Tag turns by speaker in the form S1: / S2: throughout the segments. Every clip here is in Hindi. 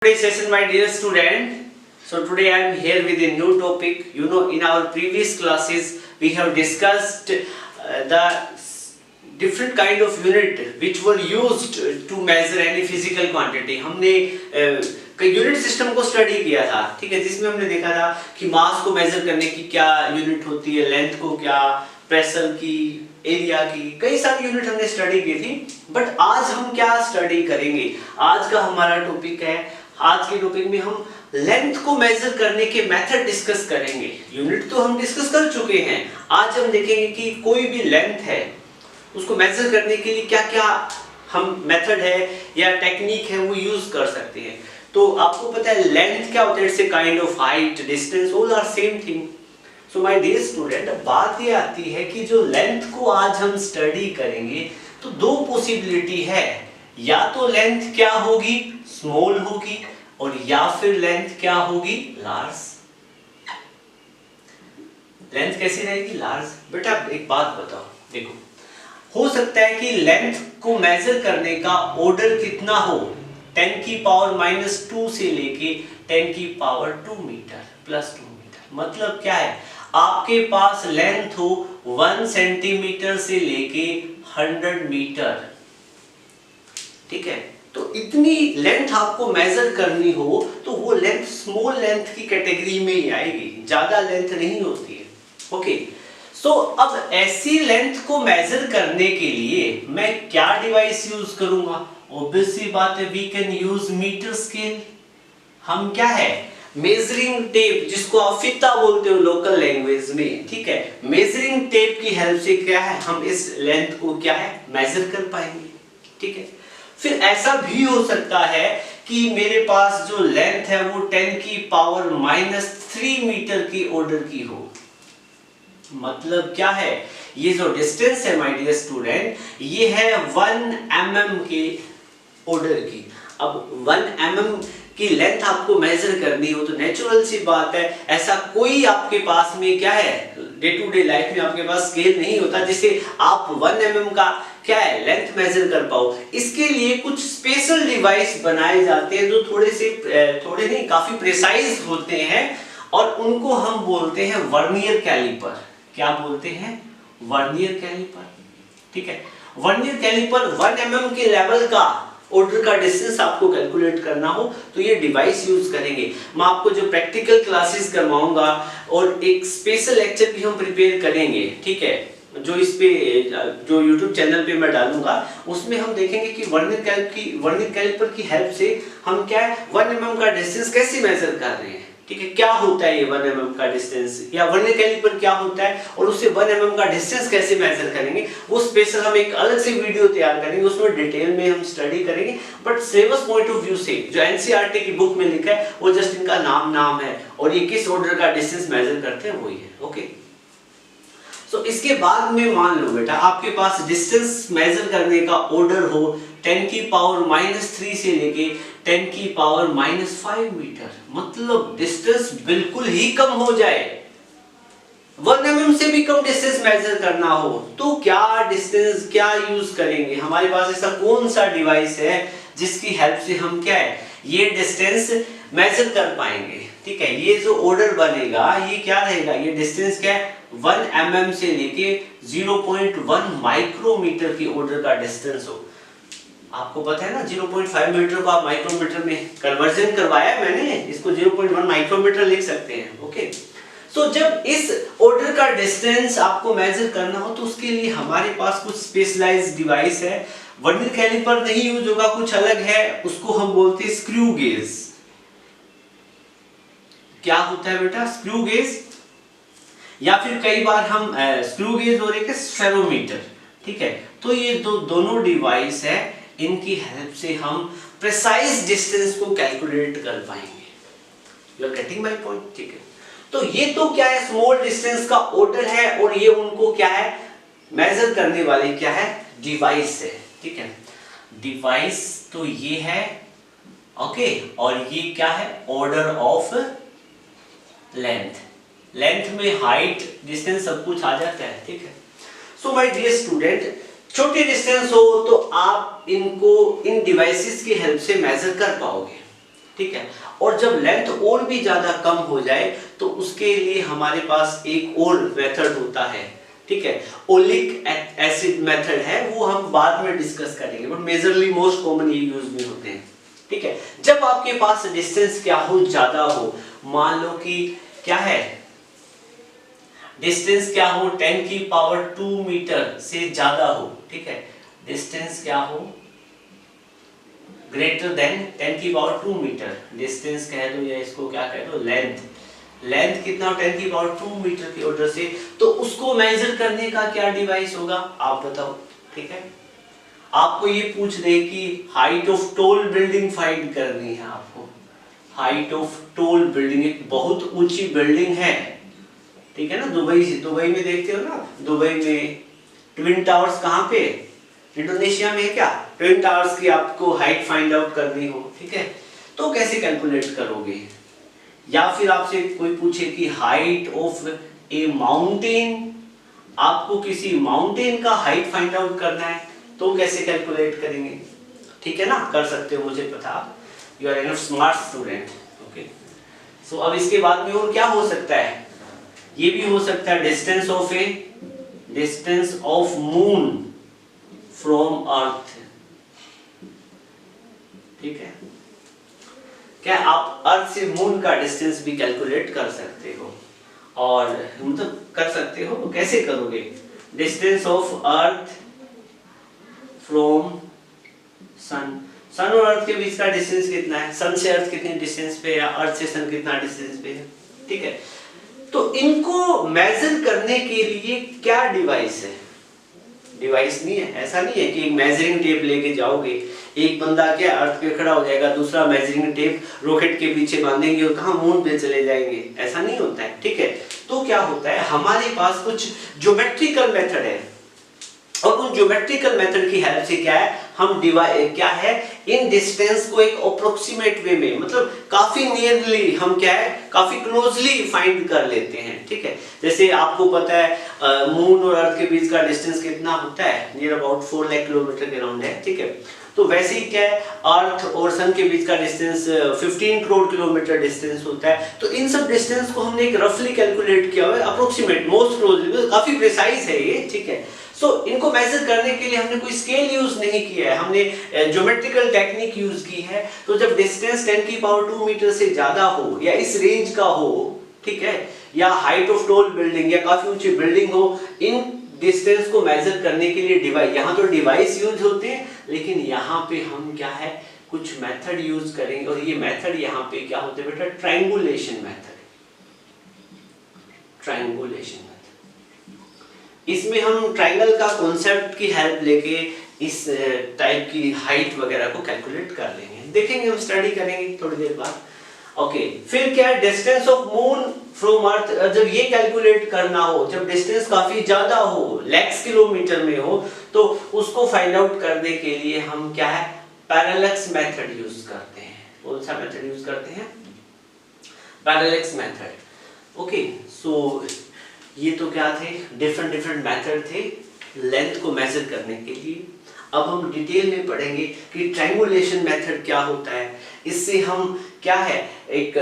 S1: Today's session, my dear student. So today I am here with a new topic. You know, in our previous classes we have discussed the different kind of unit which were used to measure any physical quantity. हमने यूनिट सिस्टम को स्टडी किया था, ठीक है, जिसमें हमने देखा था कि मास को मेजर करने की क्या यूनिट होती है, लेंथ को क्या, प्रेशर की, एरिया की, कई सारी यूनिट हमने स्टडी की थी। बट आज हम क्या स्टडी करेंगे? आज का हमारा टॉपिक है, आज के टॉपिक में हम लेंथ को मेजर करने के मेथड डिस्कस करेंगे। यूनिट तो हम डिस्कस कर चुके हैं, आज हम देखेंगे कि कोई भी लेंथ है उसको मेजर करने के लिए क्या क्या हम मेथड है या टेक्निक है वो यूज कर सकते हैं। तो आपको पता है लेंथ क्या होता है? It's a kind of height, distance, all are same thing. So my dear student, बात ये आती है कि जो लेंथ को आज हम स्टडी करेंगे तो दो पॉसिबिलिटी है, या तो लेंथ क्या होगी, स्मॉल होगी, और या फिर लेंथ क्या होगी, लार्ज। लेंथ कैसी रहेगी? लार्ज। बेटा एक बात बताओ, देखो, हो सकता है कि लेंथ को मेजर करने का ऑर्डर कितना हो, 10 की पावर -2 से लेके 10 की पावर 2 मीटर प्लस 2 मीटर। मतलब क्या है? आपके पास लेंथ हो 1 सेंटीमीटर से लेके 100 मीटर, ठीक है, तो इतनी लेंथ आपको मेजर करनी हो तो वो लेंथ स्मॉल लेंथ की कैटेगरी में ही आएगी, ज्यादा लेंथ नहीं होती है। ओके, सो अब ऐसी लेंथ को मेजर करने के लिए मैं क्या डिवाइस यूज करूंगा? ऑब्वियस सी बात है, we can use metre scale. हम क्या है, मेजरिंग टेप, जिसको आप फीता बोलते हो लोकल लैंग्वेज में, ठीक है, मेजरिंग टेप की हेल्प से क्या है, हम इस लेंथ को क्या है, मेजर कर पाएंगे, ठीक है। फिर ऐसा भी हो सकता है कि मेरे पास जो लेंथ है वो 10 की पावर -3 मीटर की ऑर्डर की हो। मतलब क्या है, ये जो डिस्टेंस है माय डियर स्टूडेंट, ये है 1 mm के ऑर्डर की। अब 1 mm की लेंथ आपको मेजर करनी हो तो नेचुरल सी बात है, ऐसा कोई आपके पास में क्या है, डे टू डे लाइफ में आपके पास स्केल नहीं होता जिससे आप 1 mm का क्या है लेंथ मेजर कर पाओ। इसके लिए कुछ स्पेशल डिवाइस बनाए जाते हैं जो थोड़े नहीं, काफी प्रिसाइज होते हैं, और उनको हम बोलते हैं वर्नियर कैलिपर। क्या बोलते हैं? वर्नियर कैलिपर, ठीक है। वर्नियर कैलिपर 1 mm के लेवल का ऑर्डर का डिस्टेंस आपको कैलकुलेट करना हो तो ये डिवाइस यूज करेंगे। मैं आपको जो प्रैक्टिकल क्लासेस करवाऊंगा और एक स्पेशल लेक्चर भी हम प्रिपेयर करेंगे, ठीक है, जो इस पे जो YouTube चैनल पे मैं डालूंगा, उसमें हम देखेंगे कि वर्नियर कैलिपर की हेल्प से हम क्या है 1 mm का डिस्टेंस कैसे मेजर कर रहे हैं, ठीक है, क्या होता है ये 1 mm का डिस्टेंस, या वर्नियर कैलिपर क्या होता है और उससे 1 mm का डिस्टेंस कैसे मेजर करेंगे, वो स्पेशल हम एक अलग से वीडियो तैयार करेंगे, उसमें डिटेल में हम स्टडी करेंगे। But syllabus point of view से जो एनसीईआरटी की बुक में लिखा है वो जस्ट इनका नाम है, और ये किस ऑर्डर का डिस्टेंस मेजर करते हैं वही है। ओके, सो इसके बाद में मान लो बेटा आपके पास डिस्टेंस मेजर करने का ऑर्डर हो 10 की पावर -3 से लेके 10 की पावर -5 मीटर। मतलब डिस्टेंस बिल्कुल ही कम हो जाए, 1 mm से भी कम डिस्टेंस मेजर करना हो तो क्या डिस्टेंस क्या यूज करेंगे? हमारे पास ऐसा कौन सा डिवाइस है जिसकी हेल्प से हम क्या है ये डिस्टेंस मेजर कर पाएंगे, ठीक है। ये जो ऑर्डर बनेगा ये क्या रहेगा, ये डिस्टेंस क्या है 1 mm से लेके 0.1 माइक्रोमीटर की ऑर्डर का डिस्टेंस हो। आपको पता है ना 0.5 मीटर को आप माइक्रोमीटर में कन्वर्जन करवाया है मैंने, इसको 0.1 माइक्रोमीटर लिख सकते हैं। ओके, सो जब इस ऑर्डर का डिस्टेंस आपको मेजर करना हो तो उसके लिए हमारे पास कुछ स्पेशलाइज्ड डिवाइस है। वर्नियर कैलिपर नहीं यूज होगा, कुछ अलग है, उसको हम बोलते हैं स्क्रू गेज। क्या होता है बेटा? स्क्रू गेज, या फिर कई बार हम स्क्रू गेज और एक स्फेरोमीटर, ठीक है। तो ये दोनों डिवाइस है, इनकी हेल्प से हम प्रिसाइज डिस्टेंस को कैलकुलेट कर पाएंगे। You are getting my point, ठीक है। तो ये तो क्या है स्मॉल डिस्टेंस का ऑर्डर है, और ये उनको क्या है मेजर करने वाले क्या है डिवाइस है, ठीक है। डिवाइस तो ये है, ओके, और ये क्या है ऑर्डर ऑफ लेंथ। लेंथ में हाइट, डिस्टेंस सब कुछ आ जाता है, ठीक है। सो माय डियर स्टूडेंट, छोटी डिस्टेंस हो तो आप इनको इन डिवाइसेस की हेल्प से मेजर कर पाओगे। ठीक है। और जब लेंथ और भी ज्यादा कम हो जाए तो उसके लिए हमारे पास एक और मेथड होता है, ठीक है, ओलिक एसिड मेथड है, वो हम बाद में डिस्कस करेंगे, बट मेजरली मोस्ट कॉमन ये यूज में होते हैं, ठीक है। जब आपके पास डिस्टेंस क्या हो, ज्यादा हो, मान लो कि क्या है, डिस्टेंस क्या हो 10 की पावर 2 मीटर से ज्यादा हो, ठीक है, डिस्टेंस क्या हो ग्रेटर देन 10 की पावर 2 मीटर, डिस्टेंस कह दो या इसको क्या कह दो, लेंथ कितना 10 की पावर 2 मीटर के ऑर्डर से, तो उसको मेजर करने का क्या डिवाइस होगा आप बताओ, ठीक है। आपको ये पूछ दे कि height of tall building find करनी है आपको, हाइट ऑफ टॉल बिल्डिंग, एक बहुत ऊंची बिल्डिंग है, ठीक है ना, दुबई में देखते हो ना, दुबई में ट्विन टावर्स कहाँ पे, इंडोनेशिया में है क्या, ट्विन टावर्स की आपको हाइट फाइंड आउट करनी हो, ठीक है, तो कैसे कैलकुलेट करोगे। या फिर आपसे कोई पूछे कि हाइट ऑफ ए माउंटेन, आपको किसी माउंटेन का हाइट फाइंड आउट करना है तो कैसे कैलकुलेट करेंगे, ठीक है ना, कर सकते हो, मुझे पता, you are an smart student, okay. So अब इसके बाद में और क्या हो सकता है, ये भी हो सकता है डिस्टेंस ऑफ मून फ्रॉम अर्थ, ठीक है, क्या आप अर्थ से मून का डिस्टेंस भी कैलकुलेट कर सकते हो, और मतलब कर सकते हो, कैसे करोगे, distance of earth from sun और अर्थ के बीच का डिस्टेंस कितना है, सन से अर्थ कितने डिस्टेंस पे, या अर्थ से सन कितना डिस्टेंस पे है, ठीक है। तो इनको मेजर करने के लिए क्या डिवाइस है, डिवाइस नहीं है, ऐसा नहीं है कि एक मेजरिंग टेप लेके जाओगे, एक बंदा क्या अर्थ पे खड़ा हो जाएगा, दूसरा मेजरिंग टेप रॉकेट के पीछे बांधेंगे और कहां मून पे चले जाएंगे, ऐसा नहीं होता है, ठीक है। तो क्या होता है, हमारे पास कुछ ज्योमेट्रिकल मेथड है, और उन ज्योमेट्रिकल मेथड की हेल्प से क्या है, हम क्या है, इन डिस्टेंस को एक अप्रोक्सीमेट वे में, मतलब काफी नियरली हम क्या है, काफी क्लोजली फाइंड कर लेते हैं, ठीक है। जैसे आपको पता है मून और अर्थ के बीच का डिस्टेंस कितना होता है, नियर अबाउट 4 लाख किलोमीटर के अराउंड है, ठीक है। तो वैसे ही क्या है, अर्थ और सन के बीच का डिस्टेंस 15 करोड़ किलोमीटर डिस्टेंस होता है। तो इन सब डिस्टेंस को हमने एक रफली कैलकुलेट किया हुआ है, अप्रोक्सीमेट, मोस्ट क्लोजली, काफी प्रिसाइज है ये, ठीक है। सो इनको मेजर करने के लिए हमने कोई स्केल यूज नहीं किया है, हमने ज्योमेट्रिकल टेक्निक यूज की है। तो जब डिस्टेंस 10 की पावर 2 मीटर से ज्यादा हो, या इस रेंज का हो, ठीक है, या हाइट ऑफ टॉल बिल्डिंग, या काफी ऊंची बिल्डिंग हो, इन डिस्टेंस को मेजर करने के लिए डिवाइस, यहाँ तो डिवाइस यूज होते हैं, लेकिन यहाँ पे हम क्या है, कुछ मेथड यूज करेंगे, और ये मेथड यहाँ पे क्या होते हैं बेटा, ट्रायंगुलेशन मेथड, ट्रायंगुलेशन। इसमें हम ट्रायंगल का कॉन्सेप्ट की हेल्प लेके इस टाइप की हाइट वगैरह को कैलकुलेट कर लेंगे, देखेंगे, हम स्टडी करेंगे थोड़ी देर बाद, ओके। फिर क्या है, डिस्टेंस ऑफ मून फ्रॉम अर्थ, जब ये कैलकुलेट करना हो, जब डिस्टेंस काफी ज्यादा हो, लैक्स किलोमीटर में हो, तो उसको फाइंड आउट करने के लिए हम क्या है, पैरेलैक्स मेथड यूज करते हैं। कौन सा मेथड यूज करते हैं, पैरेलैक्स मेथड, ओके। सो ये तो क्या थे, डिफरेंट मेथड थे लेंथ को मेजर करने के लिए। अब हम डिटेल में पढ़ेंगे कि ट्रायंगुलेशन मेथड क्या होता है, इससे हम क्या है, एक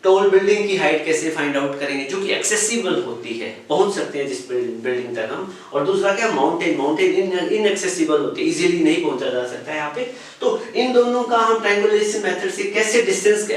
S1: टॉल बिल्डिंग की हाइट कैसे फाइंड आउट करेंगे जो कि एक्सेसिबल होती है, पहुंच सकते हैं जिस बिल्डिंग तक हम, और दूसरा क्या, माउंटेन इनएक्सेसिबल होती है, इजीली नहीं पहुंचा जा सकता है यहाँ पे। तो इन दोनों का हम ट्रायंगुलेशन मेथड से कैसे डिस्टेंस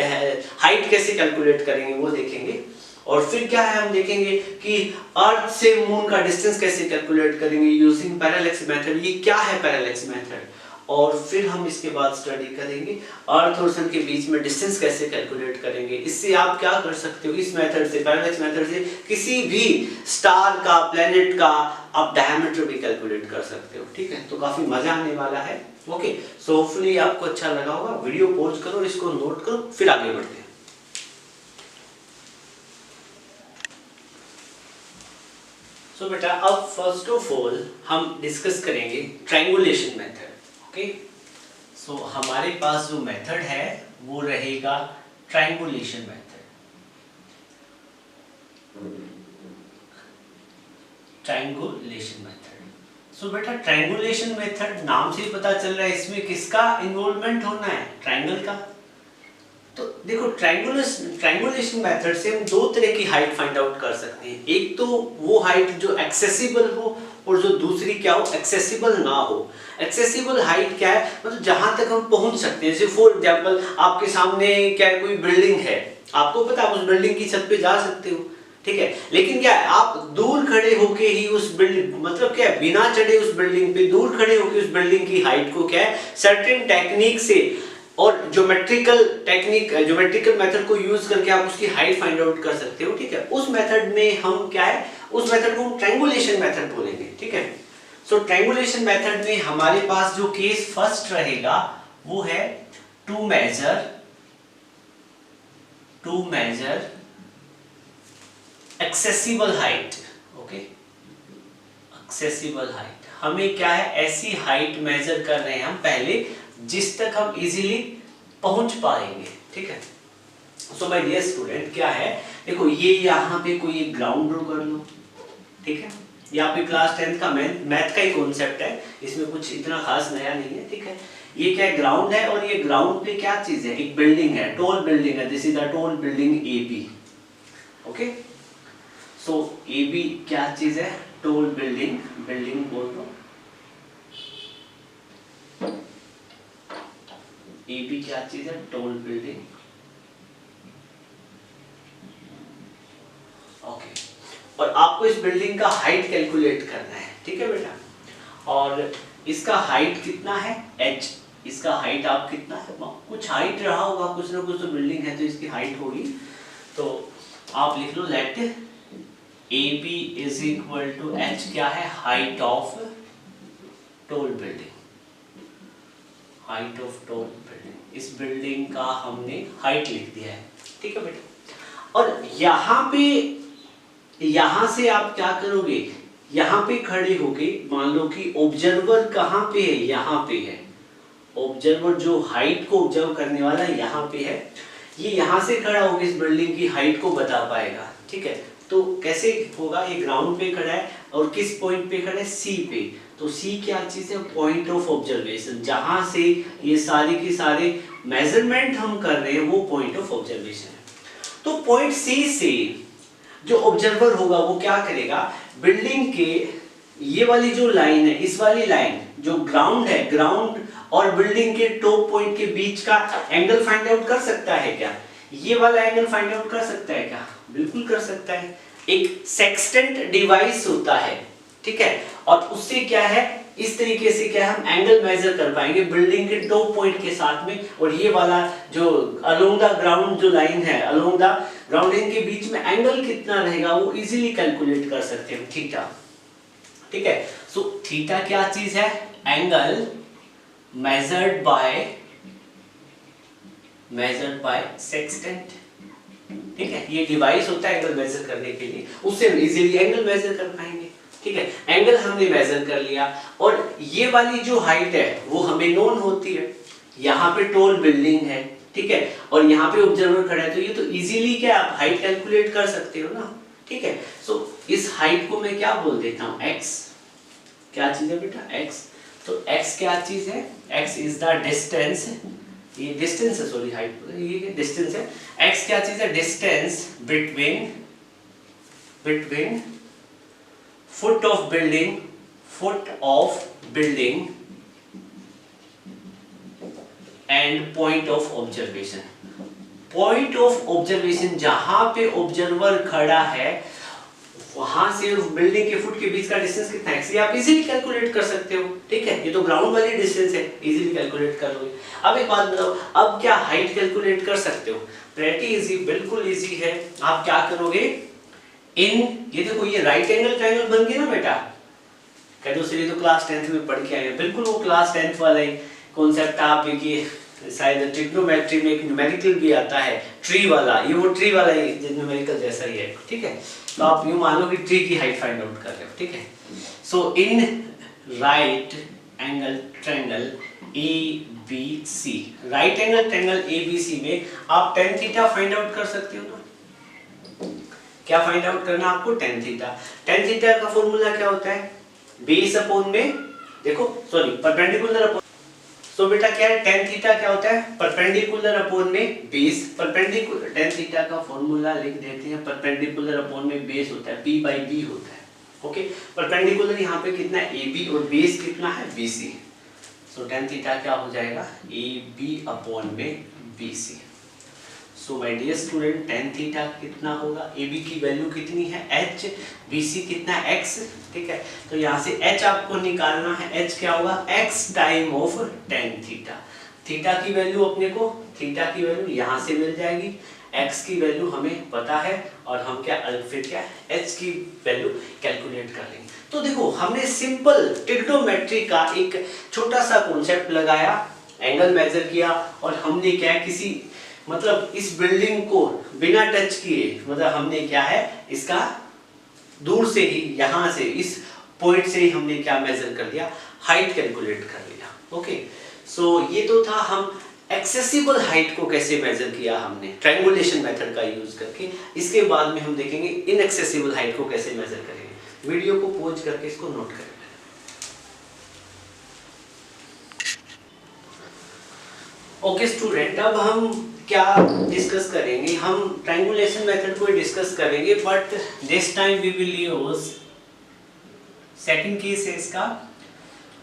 S1: हाइट कैसे कैलकुलेट करेंगे वो देखेंगे। और फिर क्या है, हम देखेंगे कि अर्थ से मून का डिस्टेंस कैसे कैलकुलेट करेंगे यूजिंग पैरेलैक्स मेथड, ये क्या है पैरेलैक्स मेथड। और फिर हम इसके बाद स्टडी करेंगे अर्थ और सन के बीच में डिस्टेंस कैसे कैलकुलेट करेंगे। इससे आप क्या कर सकते हो, इस मेथड से, पैरेलैक्स मेथड से किसी भी स्टार का, प्लेनेट का आप डायमीटर भी कैलकुलेट कर सकते हो, ठीक है। तो काफी मजा आने वाला है, ओके। सो होपफुली आपको अच्छा लगा होगा, वीडियो पॉज करो, इसको नोट करो, फिर आगे बढ़ते हैं। सो बेटा अब फर्स्ट ऑफ ऑल हम डिस्कस करेंगे ट्रायंगुलेशन मेथड, ओके। सो हमारे पास जो मेथड है वो रहेगा ट्रायंगुलेशन मेथड। ट्रायंगुलेशन मेथड, सो बेटा ट्रायंगुलेशन मेथड नाम से ही पता चल रहा है इसमें किसका इन्वॉल्वमेंट होना है, ट्रायंगल का। तो देखो ट्रायंगुलेशन मेथड से हम दो तरह की हाइट फाइंड आउट कर सकते हैं। एक तो वो हाइट जो एक्सेसिबल हो और जो दूसरी क्या हो, एक्सेसिबल ना हो। एक्सेसिबल हाइट क्या है, मतलब जहां तक हम पहुंच सकते हैं। जैसे फॉर एग्जांपल आपके सामने क्या है, कोई बिल्डिंग है, आपको पता है आप उस बिल्डिंग की छत पे जा सकते हो, ठीक है, लेकिन क्या है आप दूर खड़े होके ही उस बिल्डिंग, मतलब क्या है बिना चढ़े उस बिल्डिंग पे दूर खड़े होके उस बिल्डिंग की हाइट को क्या है सर्टेन टेक्निक से और ज्योमेट्रिकल मेथड को यूज करके आप उसकी हाइट फाइंड आउट कर सकते हो, ठीक है। उस मेथड में हम क्या है, उस मेथड को हम ट्रायंगुलेशन मेथड बोलेंगे, ठीक है। सो ट्रायंगुलेशन मेथड में हमारे पास जो केस फर्स्ट रहेगा वो है to measure accessible height, okay. Accessible height, हमें क्या है ऐसी हाइट मेजर कर रहे हैं हम पहले जिस तक हम इजीली पहुंच पाएंगे, ठीक है। सो माय डियर स्टूडेंट, क्या है देखो, ये यहाँ पे कोई एक ग्राउंड ड्रॉ कर लो, ठीक है। ये आपके क्लास 10th का मैथ का ही कॉन्सेप्ट है, इसमें कुछ इतना खास नया नहीं है, ठीक है। ये क्या ग्राउंड है और ये ग्राउंड पे क्या चीज है, एक बिल्डिंग है, टॉल बिल्डिंग है। This is the tall building AB, okay. So AB क्या चीज है, टॉल बिल्डिंग, बिल्डिंग बोल दो AB क्या चीज है, टॉल बिल्डिंग, ओके। और आपको इस बिल्डिंग का हाइट कैलकुलेट करना है, ठीक है बेटा। और इसका हाइट कितना है, h, इसका हाइट आप कितना है, कुछ हाइट रहा होगा, कुछ ना कुछ तो बिल्डिंग है तो इसकी हाइट होगी। तो आप लिख लो let AB is equal to h, क्या है, height of tall building, height of tall building. इस बिल्डिंग का हमने हाइट लिख दिया है, ठीक है बेटा। और यहाँ से आप क्या करोगे, यहाँ पे खड़े होके मान लो कि ऑब्जर्वर कहाँ पे है, यहाँ पे है। ऑब्जर्वर जो हाइट को ऑब्जर्व करने वाला यहाँ पे है, ये यहाँ से खड़ा होकर इस बिल्डिंग की हाइट को बता पाएगा, ठीक है। तो कैसे होगा, ये ग्राउंड पे खड़ा है और किस पॉइंट पे खड़ा है, C पे। तो C क्या चीज है, पॉइंट ऑफ ऑब्जर्वेशन, जहां से ये सारे के सारे मेजरमेंट हम कर रहे हैं वो पॉइंट ऑफ ऑब्जर्वेशन है। तो पॉइंट C से जो ऑब्जर्वर होगा वो क्या करेगा, बिल्डिंग के ये वाली जो लाइन है, इस वाली लाइन जो ग्राउंड है, ग्राउंड और बिल्डिंग के टॉप पॉइंट के बीच का एंगल फाइंड आउट कर सकता है क्या, ये वाला एंगल फाइंड आउट कर सकता है क्या, बिल्कुल कर सकता है। एक सेक्सटेंट डिवाइस होता है, ठीक है, और उससे क्या है इस तरीके से क्या हम एंगल मेजर कर पाएंगे बिल्डिंग के टॉप पॉइंट के साथ में। और ये वाला जो अलोंग द ग्राउंड जो लाइन है, अलोंग द ग्राउंड इनके बीच में एंगल कितना रहेगा वो इजीली कैलकुलेट कर सकते हैं, थीटा, ठीक है। सो थीटा क्या चीज है, एंगल मेजर्ड बाय सेक्सटेंट, ठीक है। ये डिवाइस होता है एंगल मेजर करने के लिए, उससे हम इजीली एंगल मेजर कर पाएंगे, ठीक है। एंगल हमने मेजर कर लिया और ये वाली जो हाइट है वो हमें नोन होती है। यहाँ पे टॉल बिल्डिंग है, ठीक है, और यहाँ पे ऑब्जर्वर खड़ा है, तो ये तो इजीली क्या आप हाइट कैलकुलेट कर सकते हो ना, ठीक है। सो इस हाइट को मैं क्या बोल देता हूँ, x, क्या चीज है बेटा, x। तो x क्या चीज है, x इज द डिस्टेंस, ये डिस्टेंस है, सॉरी हाइट, ये डिस्टेंस है। x क्या चीज है, distance between foot of building and point of observation. Point of observation जहां पे ऑब्जर्वर खड़ा है वहां से उस बिल्डिंग के फुट के बीच का डिस्टेंस कितना है, ये आप इजीली कैलकुलेट कर सकते हो, ठीक है। ये तो ग्राउंड वाली डिस्टेंस है, इजीली कैलकुलेट कर लोगे। अब एक बात बताओ, अब क्या हाइट कैलकुलेट कर सकते हो, प्रेटी इजी, बिल्कुल इजी है। आप क्या करोगे, ये देखो ये राइट एंगल ट्रायंगल बन गया ना बेटा, कह दो सर ये तो क्लास 10th में पढ़ के आए हैं, बिल्कुल वो क्लास 10th वाला ही कॉन्सेप्ट। आप ये शायद ट्रिग्नोमेट्री में एक न्यूमेरिकल भी आता है, ट्री वाला, ये वो ट्री वाला ही न्यूमेरिकल जैसा ही है, ठीक है। तो आप यूं मान लो कि ट्री की हाइट फाइंड आउट कर रहे हो, ठीक है। So in right angle triangle ABC, right angle triangle ABC में आप tan थीटा फाइंड आउट कर सकते हो ना, क्या फाइंड आउट करना आपको, tan थीटा। tan थीटा का फॉर्मूला क्या होता है, बेस अपॉन में, देखो सॉरी परपेंडिकुलर अपॉन, सो बेटा क्या है, tan थीटा क्या होता है, परपेंडिकुलर अपॉन में बेस। परपेंडिकुलर tan थीटा का फॉर्मूला लिख देते हैं, परपेंडिकुलर अपॉन में बेस होता है p बाई b होता है। ओके, परपेंडिकुलर यहाँ पे कितना है AB और बेस कितना है BC। सो tan थीटा क्या हो जाएगा, AB अपॉन में BC। So my dear student, tan theta कितना होगा, AB की वैल्यू कितनी है h, BC कितना है x। ठीक है, तो यहाँ से h आपको निकालना है, h क्या होगा, x time of tan theta. Theta की वैल्यू अपने को, थीटा की वैल्यू यहाँ से मिल जाएगी, x की वैल्यू हमें पता है और हम क्या फिर क्या h की वैल्यू कैलकुलेट कर लेंगे। तो देखो हमने सिंपल ट्रिग्नोमेट्री का एक छोटा सा कॉन्सेप्ट लगाया, एंगल मेजर किया और हमने क्या है किसी मतलब इस बिल्डिंग को बिना टच किए, मतलब हमने क्या है इसका दूर से ही यहाँ से इस पॉइंट से ही हमने क्या मेजर कर दिया, हाइट कैलकुलेट कर लिया। ओके, सो ये तो था हम एक्सेसिबल हाइट को कैसे मेजर किया हमने ट्रायंगुलेशन मेथड का यूज करके। इसके बाद में हम देखेंगे इनएक्सेसिबल हाइट को कैसे मेजर करेंगे। वीडियो को पॉज करके इसको नोट करें। ओके स्टूडेंट, अब हम क्या डिस्कस करेंगे, हम ट्रायंगुलेशन मेथड को डिस्कस करेंगे, but this time we will use second case है इसका,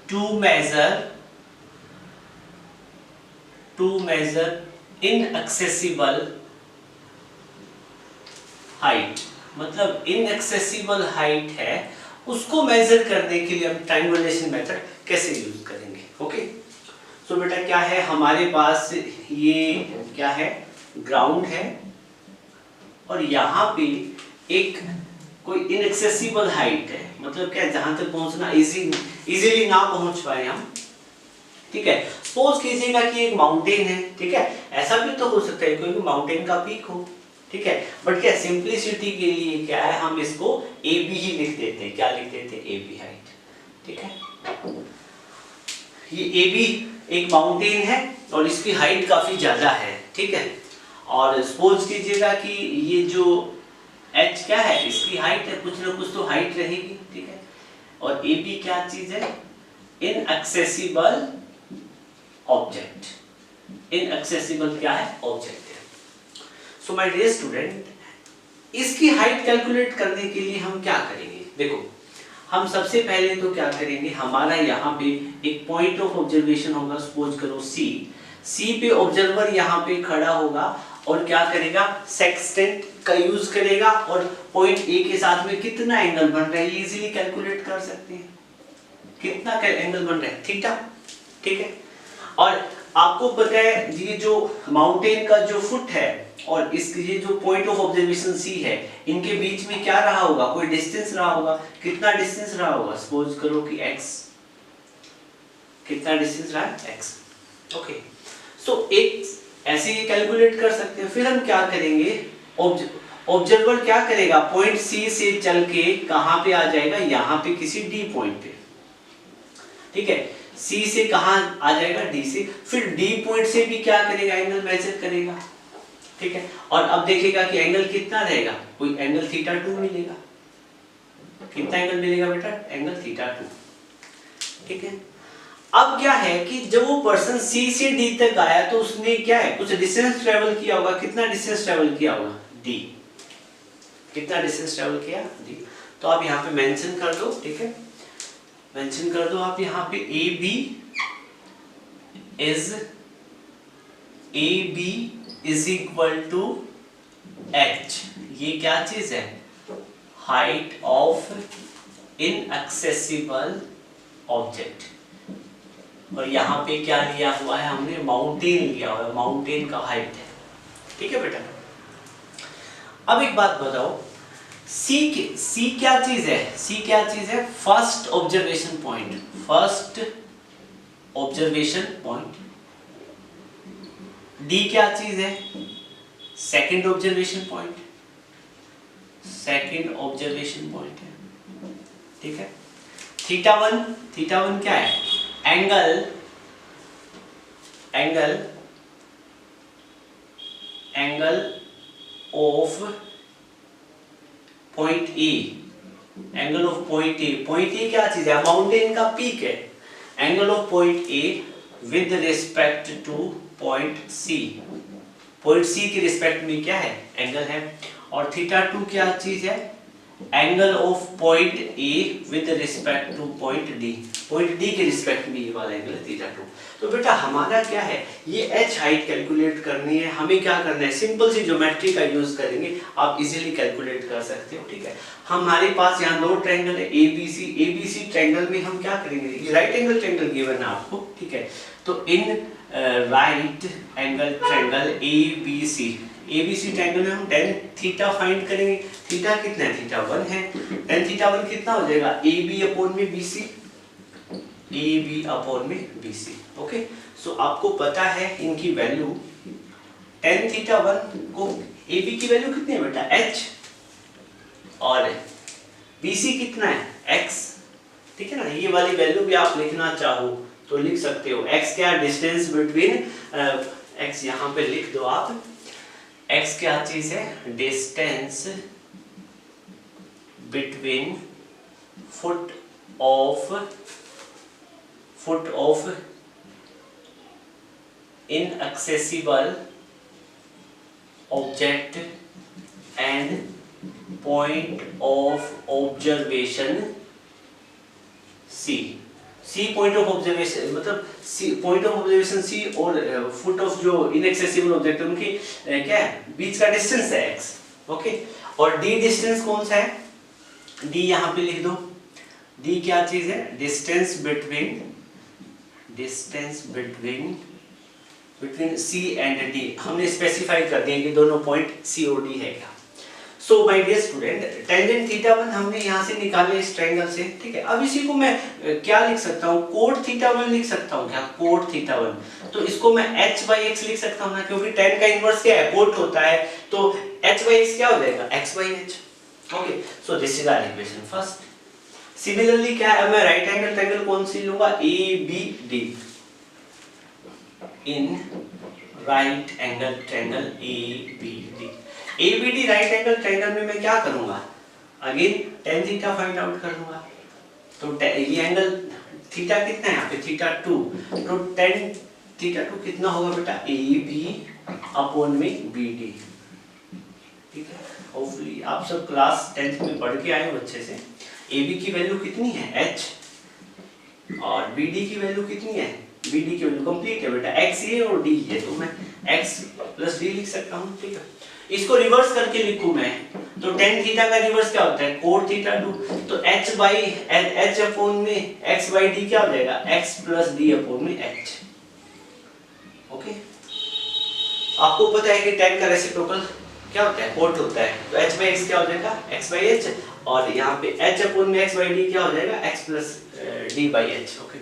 S1: टू मेजर इनएक्सेसिबल हाइट। मतलब इनएक्सेसिबल हाइट है उसको मेजर करने के लिए हम ट्रायंगुलेशन मेथड कैसे यूज करेंगे। ओके, सो बेटा क्या है, हमारे पास ये क्या है, ग्राउंड है और यहाँ पे एक कोई इनएक्सेसिबल हाइट है, मतलब क्या जहां तक पहुंचना इजीली ना पहुंच पाए हम। ठीक है, सपोज कीजिएगा कि एक माउंटेन है। ठीक है, ऐसा भी तो हो सकता है कोई माउंटेन का पीक हो। ठीक है, बट क्या सिंपलिसिटी के लिए क्या है, हम इसको AB ही लिख देते हैं। क्या लिख देते हैं, AB हाइट। ठीक है, ये AB एक माउंटेन है और इसकी हाइट काफी ज्यादा है। ठीक है, और सपोज कीजिएगा कि ये जो H क्या है, इसकी हाइट है, कुछ ना कुछ तो हाइट रहेगी। ठीक है, और AB क्या चीज है, इनएक्सेसिबल ऑब्जेक्ट। इनएक्सेसिबल क्या है, ऑब्जेक्ट है। सो माय डियर स्टूडेंट, इसकी हाइट कैलकुलेट करने के लिए हम क्या करेंगे, देखो हम सबसे पहले तो क्या करेंगे, हमारा यहाँ पे एक पॉइंट ऑफ ऑब्जर्वेशन होगा, सपोज करो C पे ऑब्जर्वर यहाँ पे खड़ा होगा और क्या करेगा, सेक्सटेंट का यूज करेगा और पॉइंट A के साथ में कितना एंगल बन रहा है ये इजीली कैलकुलेट कर सकते हैं। कितना एंगल बन रहा है, थीटा। ठीक है, और आपको पता है ये जो माउंटेन का जो फुट है और इसके ये जो पॉइंट ऑफ ऑब्जर्वेशन C है, इनके बीच में क्या रहा होगा, कोई डिस्टेंस रहा होगा। कितना डिस्टेंस रहा होगा, सपोज करो कि x, कितना डिस्टेंस रहा है, x। ओके, सो एक ऐसे ही कैलकुलेट कर सकते हैं। फिर हम क्या करेंगे, ऑब्जर्वर क्या करेगा, पॉइंट C से चल के कहां पे आ जाएगा, यहां पे किसी D पॉइंट पे। ठीक है, C से कहां आ जाएगा, D से, फिर D पॉइंट से भी क्या करेगा, एंगल मेजर करेगा। ठीक है, और अब देखेगा कि एंगल कितना रहेगा, कोई एंगल थीटा 2 मिलेगा। कितना एंगल मिलेगा बेटा, एंगल थीटा 2। ठीक है, अब क्या है कि जब वो पर्सन C से D तक आया तो उसने क्या है, कुछ डिस्टेंस ट्रेवल किया होगा। कितना डिस्टेंस ट्रेवल किया होगा, D। कितना डिस्टेंस ट्रेवल किया, D। तो आप यहाँ पे मेंशन कर दो। ठीक है, मेंशन कर दो आप यहाँ पे AB is equal to H। ये क्या चीज है, हाइट ऑफ इनएक्सेसिबल ऑब्जेक्ट। और यहाँ पे क्या लिया हुआ है हमने, माउंटेन लिया हुआ है, माउंटेन का हाइट है। ठीक है बेटा, अब एक बात बताओ, C क्या चीज है, C क्या चीज है, first observation point. First observation point. D क्या चीज है, second observation point. Second observation point है। ठीक है, थीटा वन क्या है, angle of point A. Angle of point A क्या चीज है, माउंटेन का पीक है। Angle of point A with respect to point C. Point C के रिस्पेक्ट में क्या है, एंगल है। और थीटा 2 क्या चीज है, angle of point A with respect to point D. Point D के रिस्पेक्ट में ये वाला एंगल है थीटा 2। तो बेटा हमारा क्या है, ये एच हाइट कैलकुलेट करनी है। हमें क्या करना है, सिंपल सी ज्योमेट्री का यूज करेंगे, आप इजीली कैलकुलेट कर सकते हो। ठीक है, हमारे पास यहाँ दो ट्रायंगल है एबीसी। एबीसी ट्रायंगल में हम क्या करेंगे, ये राइट एंगल ट्रायंगल गिवन है आपको। ठीक है, तो इन right angle triangle ABC, ABC triangle में हम tan थीटा फाइंड करेंगे। थीटा कितना है, थीटा 1 है। tan थीटा 1 कितना हो जाएगा, AB अपॉन में BC, AB अपॉन में BC। ओके, सो आपको पता है इनकी वैल्यू, tan थीटा 1 को AB की वैल्यू कितनी है बेटा, H, और BC कितना है, X। ठीक है ना, ये वाली वैल्यू भी आप लिखना चाहो तो लिख सकते हो। X क्या, डिस्टेंस बिटवीन, X यहाँ पे लिख दो आप। X क्या चीज है, distance between foot of inaccessible object and point of observation C। C point of observation मतलब C point of observation C, और फुट ऑफ जो इनएक्सेसिबल ऑब्जेक्ट है उनकी क्या है, बीच का डिस्टेंस है x। ओके, और d डिस्टेंस कौन सा है, d यहाँ पे लिख दो। d क्या चीज है, distance between c and d। हमने स्पेसिफाई कर दिया कि दोनों पॉइंट c और d है क्या। So my dear student, tangent theta 1 हमने यहाँ से निकाले इस ट्रायंगल से। ठीक है, अब इसी को मैं क्या लिख सकता हूँ, कोट थीटा 1 लिख सकता हूँ क्या, कोट थीटा 1। तो इसको मैं h by x लिख सकता हूँ ना, क्योंकि tan का इनवर्स क्या है, कोट होता है। तो h by x क्या हो जाएगा, x by h। Okay, so this is our equation first. Similarly क्या है, मैं राइट एंगल ट्रायंगल कौन सी लूंगा, ABD। इन right angle triangle ABD, ABD right angle triangle में मैं क्या करूंगा, again tan theta find out कर लूंगा। तो ये एंगल थीटा कितना है यहाँ पे, थीटा 2। तो tan थीटा 2 कितना होगा बेटा, AB अपॉन में BD। ठीक है, होपफुली आप सब क्लास 10th में पढ़ के आए हो अच्छे से। AB की वैल्यू कितनी है, H, और BD की वैल्यू कितनी है, BD की वैल्यू कंप्लीट है बेटा, X ये और D है, तो मैं X प्लस D लिख सकता हूँ। ठीक है, इसको रिवर्स करके लिखूं मैं, तो tan थीटा का रिवर्स क्या होता है, कोट थीटा 2। तो H अपॉन में x by d क्या हो जाएगा, x प्लस d अपॉन में h। ओके, आपको पता है कि tan का रेसिप्रोकल क्या होता है, कोट होता है। तो h by x क्या हो जाएगा, x by h, और यहाँ पे h अपॉन में x by d क्या हो जाएगा, x plus d by h। Okay,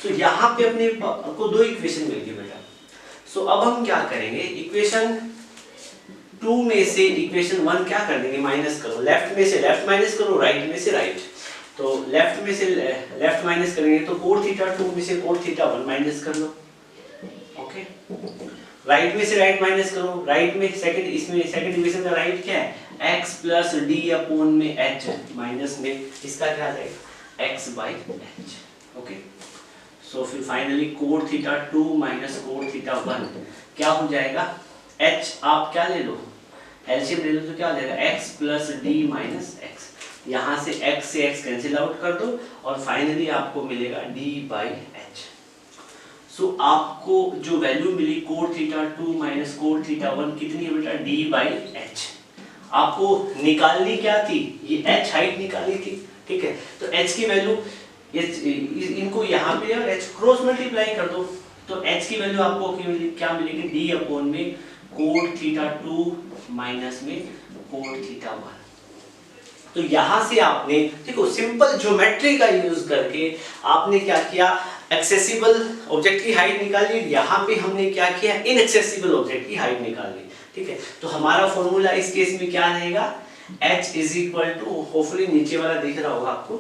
S1: so यहाँ पे अपने आपको दो इक्वेशन मिल गई बेटा। सो अब हम क्या करेंगे, इक्वेशन 2 में से इक्वेशन 1 क्या कर देंगे, माइनस करो। लेफ्ट में से लेफ्ट माइनस करो, राइट में से राइट। तो लेफ्ट में से लेफ्ट माइनस करेंगे तो कोट थीटा 2 में से कोट थीटा 1 माइनस कर लो। ओके, राइट में से राइट माइनस करो, राइट में सेकंड, इसमें सेकंड इक्वेशन का राइट क्या है, x प्लस d अपॉन में h, माइनस में इसका क्या आ जाएगा, x बाई h। ओके, सो फिर finally coat theta 2 minus cot theta 1 क्या हो जाएगा, h आप क्या ले लो, एलसीएम ले लो, तो क्या हो जाएगा, x plus d minus x। यहाँ से x से x कैंसिल आउट कर दो, और फाइनली आपको मिलेगा d बाई h। सो आपको जो वैल्यू मिली cot theta 2 minus cot theta 1 कितनी है बेटा, d बाई h। आपको निकालनी क्या थी, ये h हाइट निकालनी थी। ठीक है, तो h की वैल्यू, इनको यहाँ पे और h क्रॉस मल्टीप्लाई कर दो, तो h की वैल्यू आपको क्या मिलेगी, d अपॉन में कोट थीटा 2 माइनस में कोट थीटा 1। तो यहां से आपने देखो सिंपल ज्योमेट्री का यूज करके आपने क्या किया, एक्सेसिबल ऑब्जेक्ट की हाइट निकाली। यहाँ पे हमने क्या किया, इनएक्सेसिबल ऑब्जेक्ट की हाइट निकाल ली। ठीक है, तो हमारा फॉर्मूला इस केस में क्या रहेगा, h is equal to, hopefully नीचे वाला दिख रहा होगा आपको,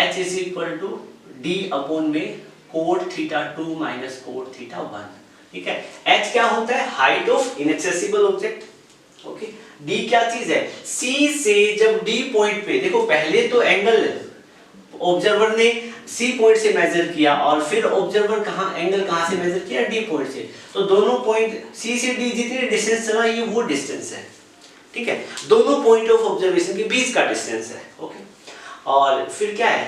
S1: h is equal to d upon में cot theta 2 minus cot theta 1। ठीक है, h क्या होता है, height of inaccessible object. Okay, d क्या चीज है, c से जब d पॉइंट पे, देखो पहले तो एंगल ऑब्जर्वर ने सी पॉइंट से मेजर किया और फिर ऑब्जर्वर एंगल कहां से मेजर किया, डी पॉइंट से। तो दोनों पॉइंट सी से डी जितनी डिस्टेंस चला ये वो डिस्टेंस है, ठीक है, दोनों पॉइंट ऑफ ऑब्जर्वेशन के बीच का डिस्टेंस है। ओके, और फिर क्या है,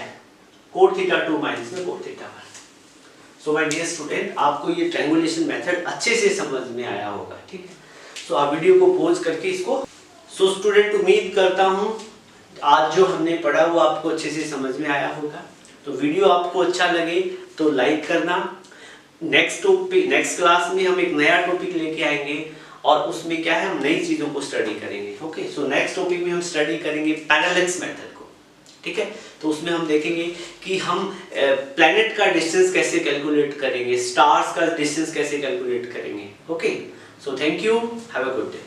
S1: कोट थीटा 2 माइनस में cot theta 1। So my dear student, आपको ये ट्रायंगुलेशन मेथड अच्छे से समझ में आया होगा, ठीक है। सो आप वीडियो को पॉज करके इसको, सो स्टूडेंट उम्मीद करता हूं आज जो हमने पढ़ा वो आपको अच्छे से समझ में आया होगा। तो वीडियो आपको अच्छा लगे तो लाइक करना। नेक्स्ट क्लास में हम एक नया टॉपिक लेके आएंगे और उसमें क्या है, हम नई चीजों को स्टडी करेंगे। ओके, सो नेक्स्ट टॉपिक में हम स्टडी करेंगे पैरेलैक्स मेथड को, ठीक है। तो उसमें हम देखेंगे कि हम प्लैनेट का डिस्टेंस कैसे कैलकुलेट करेंगे, स्टार्स का डिस्टेंस कैसे कैलकुलेट करेंगे। Okay, so thank you, have a good day.